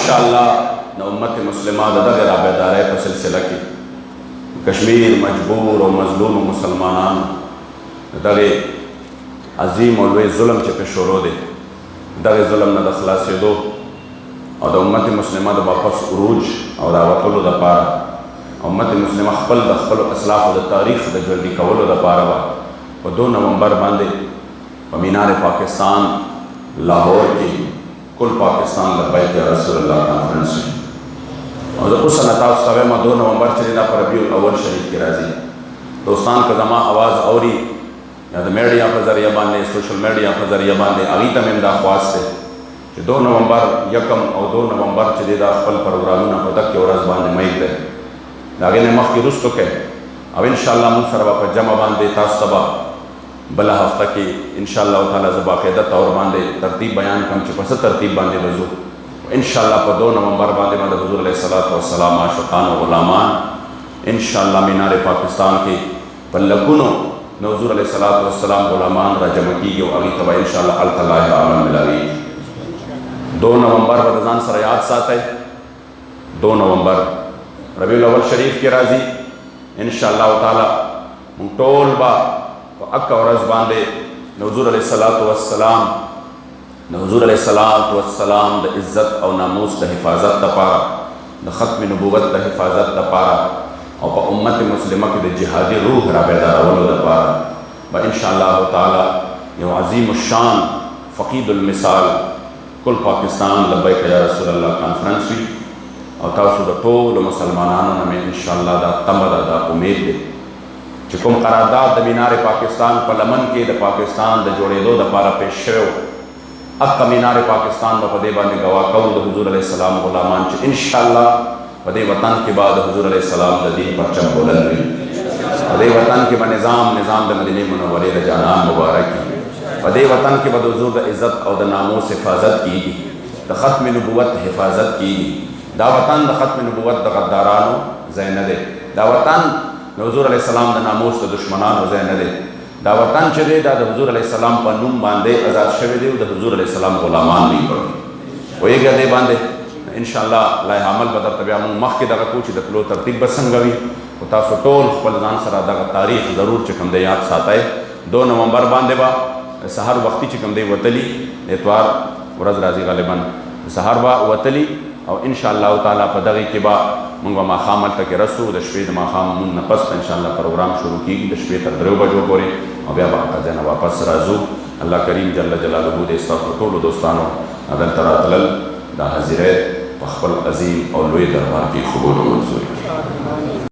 इंशाअल्लाह न उम्मत मुस्लिमा ददग राबेदारे पर सिलसिला की कश्मीर मजबूर और मजलूम मुसलमान दगे अजीम और वे जुल्म चे पेशोरो दे दगे जुल्म न दखलासे दो और उम्मत मुस्लिमा द वापस उरूज और आवतलो द पारा उम्मत मुस्लिमा खपल द खपल असलाफ द तारीख द जल्दी कवलो द पारा व 2 नवंबर बांधे मीनार पाकिस्तान लाहौर की कुल पाकिस्तान लब्बैक या रसूलुल्लाह कॉन्फ्रेंस में और उस नताब सवे में 2 नवंबर चलिना पर रबीउल अव्वल शरीफ के राजी दोस्तान का जमा आवाज़ औरी या तो मीडिया पर ज़रिया बांधे सोशल मीडिया पर ज़रिया बांधे अगी तमें दाख्वास से कि 2 नवंबर यकम और 2 नवंबर चलेदा खपल प्रोग्राम न पतक के औरज बांधे मई दे लागे ने मख की रुस्त के अब इंशाअल्लाह मुझ सरवा पर जमा बांधे तास्तबा बला हफ्ता की इंशाअल्लाह ताला ज़बाक़ायदा तौर बांधे तरतीब बयान कम चुपस तरतीब बांधे वजू इंशाअल्लाह पर 2 नवंबर बांधे मद हुज़ूर अलैहिस्सलातु वस्सलाम आशिक़ान व ग़ुलामान इंशाअल्लाह मीनार पाकिस्तान की पल्लकुनो हुज़ूर अलैहिस्सलातु वस्सलाम ग़ुलामान रजम की यो अगी तबा इंशाअल्लाह अल्तलाह आलम मिलावी 2 नवंबर बदजान सर याद साथ है 2 नवंबर रबीउल अव्वल शरीफ के राजी इंशाअल्लाह ताला टोल बा अक्का औरज बांधे हुज़ूर अलैहिस्सलातु वस्सलाम द इज़्ज़त और नामूस द हिफाजत द पारा द ख़त्म नबूवत द हिफाजत द पारा और प उम्मत मुस्लिमा की द जिहादी रूह राबेदार वलो द पारा ब इंशाअल्लाह ताला यो अज़ीम शान फ़क़ीदुल मिसाल कुल पाकिस्तान लब्बैक या रसूलल्लाह कॉन्फ्रेंस हुई और तासु द टोल मुसलमानानों में इंशाअल्लाह दा तमदा दा उम्मीद दे चुकुम करारदाद द मीनार पाकिस्तान पलमन के द पाकिस्तान द जोड़े दो द पारा पेश शो अक्का मीनार पाकिस्तान ब पदे बाने गवाह कौल द हुज़ूर अलैहिस्सलाम ग़ुलामान च इंशाअल्लाह पदे वतन के बाद हुज़ूर अलैहिस्सलाम द दीन परचम बुलंद हुई पदे वतन के ब निज़ाम द मदीने मुनव्वरे द जानान मुबारक की पदे वतन के बाद हुज़ूर द इज़्ज़त और द नामूस हिफाजत की द ख़त्म नबूवत हिफाजत की दा वतन द ख़त्म नबूवत द गद्दारानो ज़ैन दे दा वतन हुज़ूर अलैहिस्सलाम द नामूस द दुश्मनान ज़ैन दे दा वतन चले दा हुज़ूर अलैहिस्सलाम पर नुम बांधे आज़ाद शवे दे द हुज़ूर अलैहिस्सलाम ग़ुलामान भी पड़े वो एक गदे बांधे इंशाअल्लाह लाए अमल बदर तबिया मख के दगा कुछ दखलो तरतीब बसंगवी उता टोल खपल जान सरा दगा तारीख ज़रूर चकम दे याद साथ है 2 नवंबर बांधे बा सहर वक्ती चकम दे वतली एतवार वरज राजी गालिबन सहर बा वतली और इंशाअल्लाह ताला पदगी के बा मुंगा माखामल तक रसू दशवेद माखाम मुन नपस इंशाअल्लाह प्रोग्राम शुरू की दशवेद तक 3 बजे बोरे और ब्या बाका जना वापस राजू अल्लाह करीम जल्ल जलालहू दे इस्तग़फर दोस्तानो अदल तरातल दा हज़रत पखल अजीम और लोई दरबार की कबूल मंजूर की।